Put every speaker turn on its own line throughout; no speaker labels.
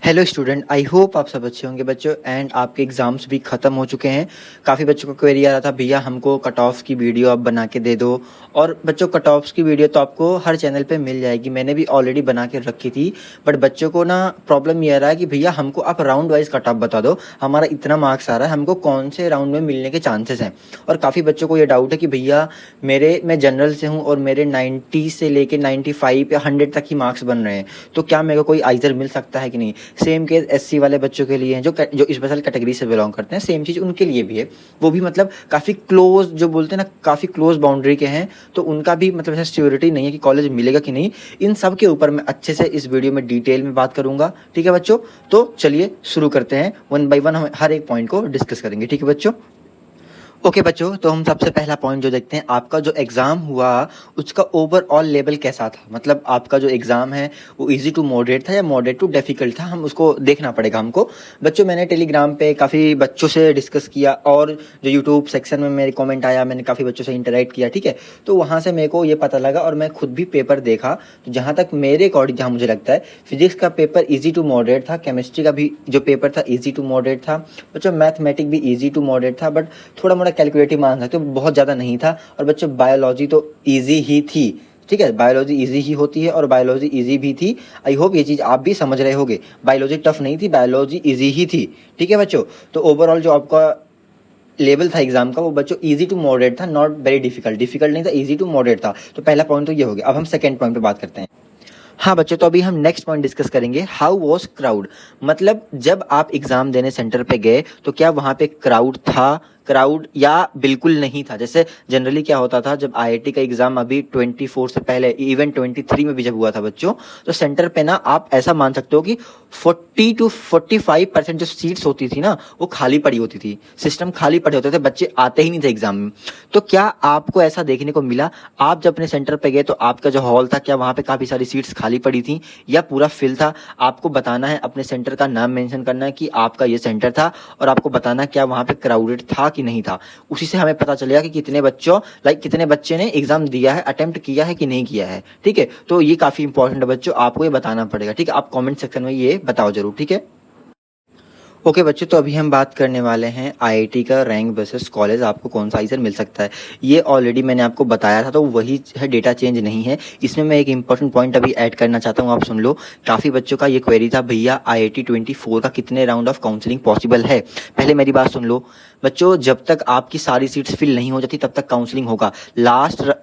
Hello student, I hope आप सब अच्छे होंगे बच्चों एंड आपके एग्ज़ाम्स भी ख़त्म हो चुके हैं। काफ़ी बच्चों को क्वेरी आ रहा था, भैया हमको कट ऑफ की वीडियो आप बना के दे दो। और बच्चों, कट ऑफ्स की वीडियो तो आपको हर चैनल पे मिल जाएगी, मैंने भी ऑलरेडी बना के रखी थी। बट बच्चों को ना प्रॉब्लम ये आ रहा है कि भैया हमको आप राउंड वाइज कट ऑफ बता दो, हमारा इतना मार्क्स आ रहा है, हमको कौन से राउंड में मिलने के चांसेस हैं। और काफ़ी बच्चों को ये डाउट है कि भैया मैं जनरल से हूँ और मेरे 90 से लेके 95 या 100 तक ही मार्क्स बन रहे हैं, तो क्या मेरे को कोई आइज़र मिल सकता है कि नहीं। सेम केस एससी वाले बच्चों के लिए हैं, जो स्पेशल कैटेगरी से बिलोंग करते हैं, सेम चीज़ उनके लिए भी है। वो भी मतलब काफ़ी क्लोज, जो बोलते हैं ना, काफ़ी क्लोज बाउंड्री के हैं, तो उनका भी मतलब ऐसा सिक्योरिटी नहीं है कि कॉलेज मिलेगा कि नहीं। इन सब के ऊपर मैं अच्छे से इस वीडियो में डिटेल में बात करूंगा, ठीक है बच्चों। तो चलिए शुरू करते हैं, वन बाय वन हम हर एक पॉइंट को डिस्कस करेंगे, ठीक है बच्चों। ओके बच्चों, तो हम सबसे पहला पॉइंट जो देखते हैं, आपका जो एग्ज़ाम हुआ उसका ओवरऑल लेवल कैसा था। मतलब आपका जो एग्ज़ाम है वो इजी टू मॉडरेट था या मॉडरेट टू डिफ़िकल्ट था, हम उसको देखना पड़ेगा हमको। बच्चों, मैंने टेलीग्राम पे काफ़ी बच्चों से डिस्कस किया और जो यूट्यूब सेक्शन में मेरे कमेंट आया, मैंने काफ़ी बच्चों से इंटरेक्ट किया, ठीक है। तो वहाँ से मेरे को ये पता लगा और मैं खुद भी पेपर देखा, तो जहाँ तक मेरे अकॉर्डिंग, जहाँ मुझे लगता है, फिजिक्स का पेपर ईजी टू मॉडरेट था, केमिस्ट्री का भी जो पेपर था ईजी टू मॉडरेट था बच्चों, मैथमेटिक भी ईजी टू मॉडरेट था, बट थोड़ा मोड़ा कैलकुलेटिव मान सकते हो, बहुत ज़्यादा नहीं था। और बच्चों, बायोलॉजी तो ईजी ही थी, ठीक है। बायोलॉजी ईजी ही होती है और बायोलॉजी ईजी भी थी। आई होप ये चीज़ आप भी समझ रहे होगे, बायोलॉजी टफ नहीं थी, बायोलॉजी ईजी ही थी, ठीक है बच्चों। तो ओवरऑल जो आपका लेवल था एग्जाम का, वो बच्चों इजी टू मॉडरेट था, नॉट वेरी डिफिकल्ट। डिफिकल्ट नहीं था, इजी टू मॉडरेट था। तो पहला पॉइंट तो ये हो गया। अब हम सेकंड पॉइंट पे बात करते हैं। हाँ बच्चों, तो अभी हम नेक्स्ट पॉइंट डिस्कस करेंगे, हाउ वॉज क्राउड। मतलब जब आप एग्जाम देने सेंटर पे गए तो क्या वहाँ पे क्राउड था, क्राउड या बिल्कुल नहीं था। जैसे जनरली क्या होता था, जब आईआईटी का एग्जाम अभी 24 से पहले, इवन 23 में भी जब हुआ था बच्चों, तो सेंटर पे ना आप ऐसा मान सकते हो कि 40 to 45% जो सीट्स होती थी ना, वो खाली पड़ी होती थी, सिस्टम खाली पड़े होते थे, बच्चे आते ही नहीं थे एग्जाम में। तो क्या आपको ऐसा देखने को मिला, आप जब अपने सेंटर पे गए तो आपका जो हॉल था, क्या वहाँ पे काफ़ी सारी सीट्स खाली पड़ी थी या पूरा फिल था। आपको बताना है, अपने सेंटर का नाम मेंशन करना है कि आपका ये सेंटर था, और आपको बताना है क्या वहाँ पे क्राउडेड था कि नहीं था। उसी से हमें पता चलेगा कि कितने बच्चे ने एग्जाम दिया है, अटेम्प्ट किया है कि नहीं किया है, ठीक है। तो ये काफ़ी इंपॉर्टेंट है बच्चों, आपको ये बताना पड़ेगा, ठीक है। आप कॉमेंट सेक्शन में ये बताओ जरूर, ठीक है। ओके बच्चों, तो अभी हम बात करने वाले हैं आईआईटी का रैंक वर्सेस कॉलेज, आपको कौन सा आइजर मिल सकता है। ये ऑलरेडी मैंने आपको बताया था, तो वही है, डेटा चेंज नहीं है। इसमें मैं एक इंपॉर्टेंट पॉइंट अभी ऐड करना चाहता हूँ, आप सुन लो। काफ़ी बच्चों का ये क्वेरी था, भैया आईआईटी 24 का कितने राउंड ऑफ काउंसलिंग पॉसिबल है। पहले मेरी बात सुन लो बच्चों, जब तक आपकी सारी सीट्स फिल नहीं हो जाती तब तक काउंसलिंग होगा।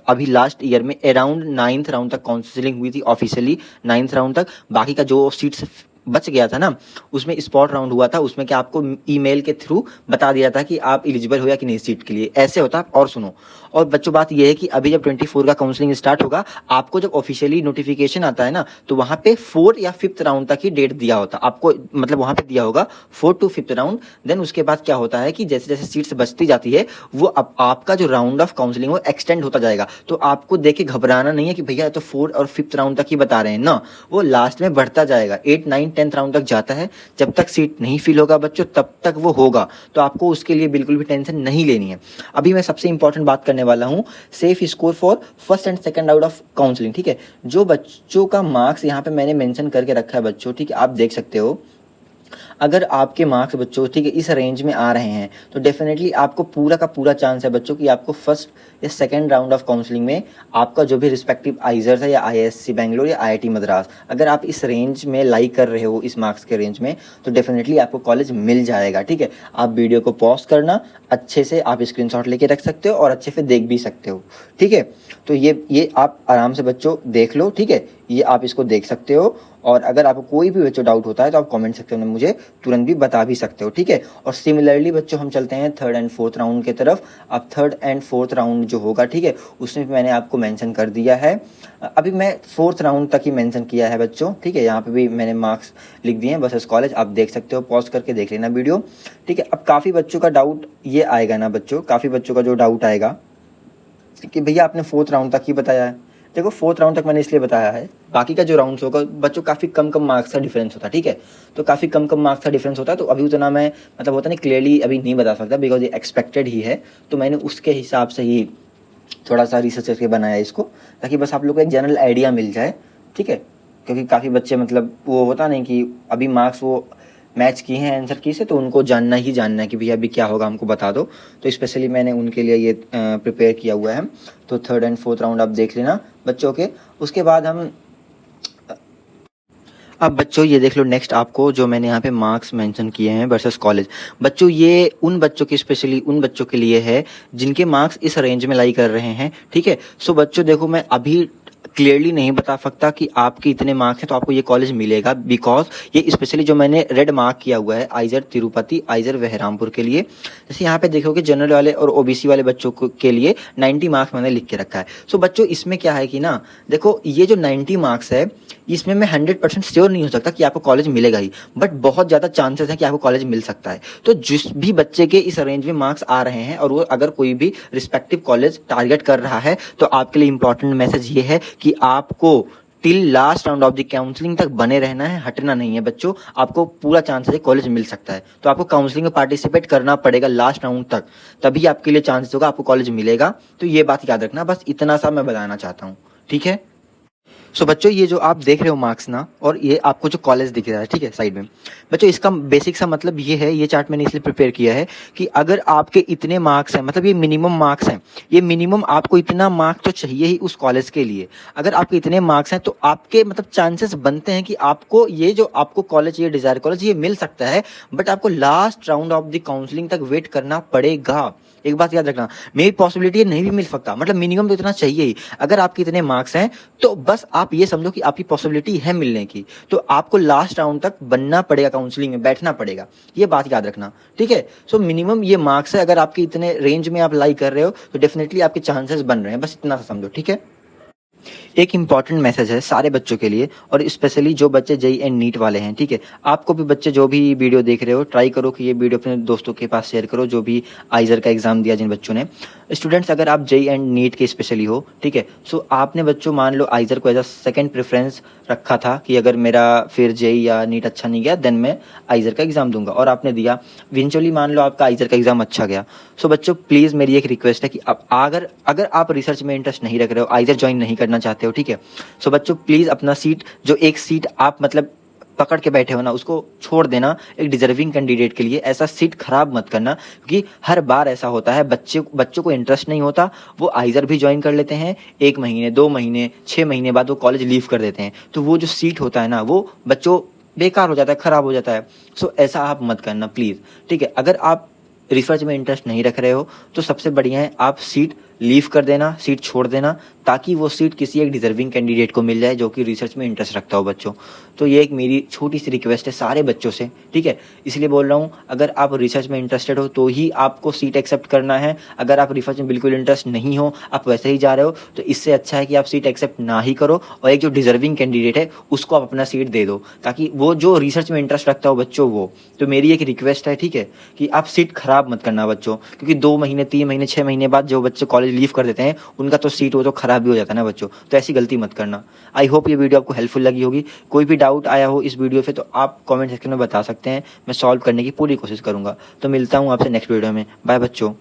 अभी लास्ट ईयर में अराउंड 9th राउंड तक काउंसलिंग हुई थी ऑफिशियली, 9th राउंड तक। बाकी का जो सीट्स बच गया था ना, उसमें स्पॉट राउंड हुआ था, उसमें क्या आपको ईमेल के थ्रू बता दिया था कि आप एलिजिबल हो या कि नहीं सीट के लिए, ऐसे होता। और सुनो, और बच्चों बात यह है कि अभी जब 24 का काउंसलिंग स्टार्ट होगा, आपको जब ऑफिशियली नोटिफिकेशन आता है ना, तो वहां पे 4 या 5th राउंड तक ही डेट दिया होता आपको, मतलब वहां पे दिया होगा 4 to 5th राउंड। देन उसके बाद क्या होता है कि जैसे जैसे सीट्स बचती जाती है, वो आपका जो राउंड ऑफ काउंसलिंग वो एक्सटेंड होता जाएगा। तो आपको देख के घबराना नहीं है कि भैया तो 4 और 5th राउंड तक ही बता रहे हैं ना, वो लास्ट में बढ़ता जाएगा, 8 9 10th राउंड तक जाता है। जब तक सीट नहीं फिल होगा बच्चों, तब तक वो होगा। तो आपको उसके लिए बिल्कुल भी टेंशन नहीं लेनी है। अभी मैं सबसे इंपॉर्टेंट बात करने वाला हूँ, safe score for first and second round of counselling, ठीक है। जो बच्चों का मार्क्स यहाँ पे मैंने मेंशन करके रखा है बच्चों, ठीक है, आप देख सकते हो। अगर आपके मार्क्स बच्चों, ठीक है, इस रेंज में आ रहे हैं, तो डेफिनेटली आपको पूरा का पूरा चांस है बच्चों कि आपको फर्स्ट या सेकंड राउंड ऑफ काउंसलिंग में आपका जो भी रिस्पेक्टिव आइजर्स है, या आईआईएससी बैंगलोर या आईआईटी मद्रास, अगर आप इस रेंज में लाइक कर रहे हो, इस मार्क्स के रेंज में, तो डेफिनेटली आपको कॉलेज मिल जाएगा, ठीक है। आप वीडियो को पॉज करना, अच्छे से आप स्क्रीनशॉट लेके रख सकते हो और अच्छे से देख भी सकते हो, ठीक है। तो ये आप आराम से बच्चों देख लो, ठीक है, ये आप इसको देख सकते हो। और अगर आपको कोई भी बच्चों डाउट होता है तो आप कमेंट सेक्शन में मुझे तुरंत भी बता भी सकते हो, ठीक है। और सिमिलरली बच्चों, हम चलते हैं 3rd and 4th राउंड की तरफ। अब 3rd and 4th राउंड जो होगा, ठीक है, उसमें मैंने आपको मेंशन कर दिया है। अभी मैं 4th राउंड तक ही मेंशन किया है बच्चों, ठीक है। यहाँ पे भी मैंने मार्क्स लिख दिए हैं वर्सेस कॉलेज, आप देख सकते हो, पॉज करके देख लेना वीडियो, ठीक है। अब काफ़ी बच्चों का डाउट ये आएगा ना बच्चों, काफ़ी बच्चों का जो डाउट आएगा कि भैया आपने 4th राउंड तक ही बताया है। देखो, 4th राउंड तक मैंने इसलिए बताया है, बाकी का जो राउंड्स होगा बच्चों काफ़ी कम कम मार्क्स का डिफरेंस होता है, ठीक है। तो काफ़ी कम कम मार्क्स का डिफरेंस होता है, तो अभी उतना मैं मतलब होता नहीं क्लियरली अभी नहीं बता सकता, बिकॉज ये एक्सपेक्टेड ही है। तो मैंने उसके हिसाब से ही थोड़ा सा रिसर्च करके बनाया इसको, ताकि बस आप लोग को एक जनरल आइडिया मिल जाए, ठीक है। क्योंकि काफ़ी बच्चे मतलब वो होता नहीं कि अभी मार्क्स वो मैच किए हैं आंसर की से, तो उनको जानना ही जानना है कि भैया अभी क्या होगा हमको बता दो। तो स्पेशली मैंने उनके लिए ये प्रिपेयर किया हुआ है। तो 3rd एंड 4th राउंड आप देख लेना बच्चों के। उसके बाद हम अब बच्चों ये देख लो नेक्स्ट आपको जो मैंने यहाँ पे मार्क्स मेंशन किए हैं वर्सेस कॉलेज। बच्चों ये उन बच्चों के स्पेशली उन बच्चों के लिए है जिनके मार्क्स इस रेंज में लाई कर रहे हैं, ठीक है। सो बच्चों देखो मैं अभी क्लियरली नहीं बता सकता कि आपके इतने मार्क्स हैं तो आपको ये कॉलेज मिलेगा, बिकॉज ये स्पेशली जो मैंने रेड मार्क किया हुआ है आइजर तिरुपति, आइजर बहरामपुर के लिए। जैसे यहाँ पे देखोगे जनरल वाले और ओबीसी वाले बच्चों के लिए 90 मार्क्स मैंने लिख के रखा है। सो बच्चों इसमें क्या है कि ना देखो ये जो 90 मार्क्स है इसमें मैं 100% श्योर नहीं हो सकता कि आपको कॉलेज मिलेगा ही, बट बहुत ज़्यादा चांसेस है कि आपको कॉलेज मिल सकता है। तो जिस भी बच्चे के इस रेंज में मार्क्स आ रहे हैं और वो अगर कोई भी रिस्पेक्टिव कॉलेज टारगेट कर रहा है तो आपके लिए इंपॉर्टेंट मैसेज ये है कि आपको till last round of the counselling तक बने रहना है, हटना नहीं है बच्चों। आपको पूरा चांस है कॉलेज मिल सकता है, तो आपको काउंसलिंग में पार्टिसिपेट करना पड़ेगा लास्ट राउंड तक, तभी आपके लिए चांस होगा आपको कॉलेज मिलेगा। तो ये बात याद रखना, बस इतना सा मैं बताना चाहता हूँ, ठीक है। सो बच्चों ये जो आप देख रहे हो मार्क्स ना, और ये आपको जो कॉलेज दिख रहा है ठीक है साइड में, बच्चों इसका बेसिक सा मतलब ये है, ये चार्ट मैंने इसलिए प्रिपेयर किया है कि अगर आपके इतने मार्क्स हैं, मतलब ये मिनिमम मार्क्स हैं, ये मिनिमम आपको इतना मार्क्स तो चाहिए ही उस कॉलेज के लिए। अगर आपके इतने मार्क्स हैं तो आपके मतलब चांसेस बनते हैं कि आपको ये जो आपको कॉलेज, ये डिजायर कॉलेज ये मिल सकता है, बट आपको last round of the counselling तक वेट करना पड़ेगा। एक बात याद रखना, मेरी पॉसिबिलिटी नहीं भी मिल सकता, मतलब मिनिमम तो इतना चाहिए ही। अगर आपके इतने मार्क्स हैं तो बस आप ये समझो कि आपकी पॉसिबिलिटी है मिलने की, तो आपको लास्ट राउंड तक बनना पड़ेगा, काउंसलिंग में बैठना पड़ेगा, ये बात याद रखना, ठीक है। सो मिनिमम ये मार्क्स है, अगर आपके इतने रेंज में आप लाई कर रहे हो तो डेफिनेटली आपके चांसेस बन रहे हैं, बस इतना सा समझो, ठीक है। एक इंपॉर्टेंट मैसेज है सारे बच्चों के लिए, और स्पेशली जो बच्चे जेई एंड नीट वाले हैं, ठीक है। आपको भी बच्चे जो भी वीडियो देख रहे हो, ट्राई करो कि ये वीडियो अपने दोस्तों के पास शेयर करो जो भी आइजर का एग्जाम दिया जिन बच्चों ने। स्टूडेंट्स अगर आप जेई एंड नीट के स्पेशली हो, ठीक है, सो आपने बच्चों मान लो आइजर को एज अ सेकेंड प्रेफरेंस रखा था कि अगर मेरा फिर जेई या नीट अच्छा नहीं गया देन मैं आइजर का एग्जाम दूंगा, और आपने दिया, इवेंचुअली मान लो आपका आइजर का एग्जाम अच्छा गया। सो बच्चों प्लीज़ मेरी एक रिक्वेस्ट है कि आप अगर आप रिसर्च में इंटरेस्ट नहीं रख रहे हो, आइजर ज्वाइन नहीं करना चाहते हो, ठीक है, सो बच्चों प्लीज़ अपना सीट, जो एक सीट आप मतलब पकड़ के बैठे हो ना, उसको छोड़ देना एक डिजर्विंग कैंडिडेट के लिए। ऐसा सीट खराब मत करना, क्योंकि हर बार ऐसा होता है, बच्चों को इंटरेस्ट नहीं होता, वो आइजर भी ज्वाइन कर लेते हैं, 1 महीने 2 महीने 6 महीने बाद वो कॉलेज लीव कर देते हैं, तो वो जो सीट होता है ना वो बच्चों बेकार हो जाता है, खराब हो जाता है। सो ऐसा आप मत करना प्लीज़, ठीक है। अगर आप रिसर्च में इंटरेस्ट नहीं रख रहे हो तो सबसे बढ़िया है आप सीट लीव कर देना, सीट छोड़ देना, ताकि वो सीट किसी एक डिजर्विंग कैंडिडेट को मिल जाए जो कि रिसर्च में इंटरेस्ट रखता हो बच्चों। तो ये एक मेरी छोटी सी रिक्वेस्ट है सारे बच्चों से, ठीक है। इसलिए बोल रहा हूँ, अगर आप रिसर्च में इंटरेस्टेड हो तो ही आपको सीट एक्सेप्ट करना है। अगर आप रिसर्च में बिल्कुल इंटरेस्ट नहीं हो, आप वैसे ही जा रहे हो, तो इससे अच्छा है कि आप सीट एक्सेप्ट ना ही करो, और एक जो डिजर्विंग कैंडिडेट है उसको आप अपना सीट दे दो, ताकि वो जो रिसर्च में इंटरेस्ट रखता हो बच्चों वो। तो मेरी एक रिक्वेस्ट है, ठीक है, कि आप सीट खराब मत करना बच्चों, क्योंकि 2 महीने 3 महीने 6 महीने बाद जो बच्चे कॉलेज लीव कर देते हैं उनका तो सीट वो तो खराब भी हो जाता है ना बच्चों, तो ऐसी गलती मत करना। आई होप ये वीडियो आपको हेल्पफुल लगी होगी। कोई भी डाउट आया हो इस वीडियो से तो आप कमेंट सेक्शन में बता सकते हैं, मैं सॉल्व करने की पूरी कोशिश करूंगा। तो मिलता हूं आपसे नेक्स्ट वीडियो में, बाय बच्चों।